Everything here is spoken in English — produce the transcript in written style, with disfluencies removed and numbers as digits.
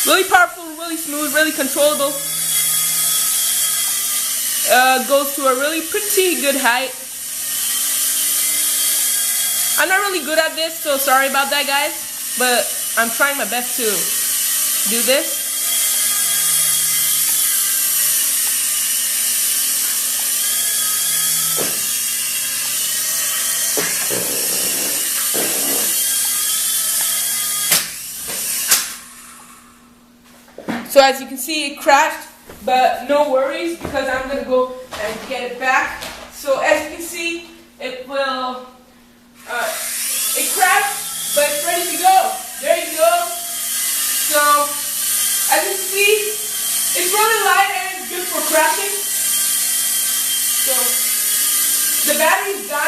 Really powerful, really smooth, really controllable. Goes to a really pretty good height. I'm not really good at this, so sorry about that, guys. But I'm trying my best to do this. So as you can see, it crashed, but no worries because I'm going to go and get it back. So as you can see, it will, it crashed, but it's ready to go. There you go. So as you can see, it's really light and it's good for crashing. So the battery's dying.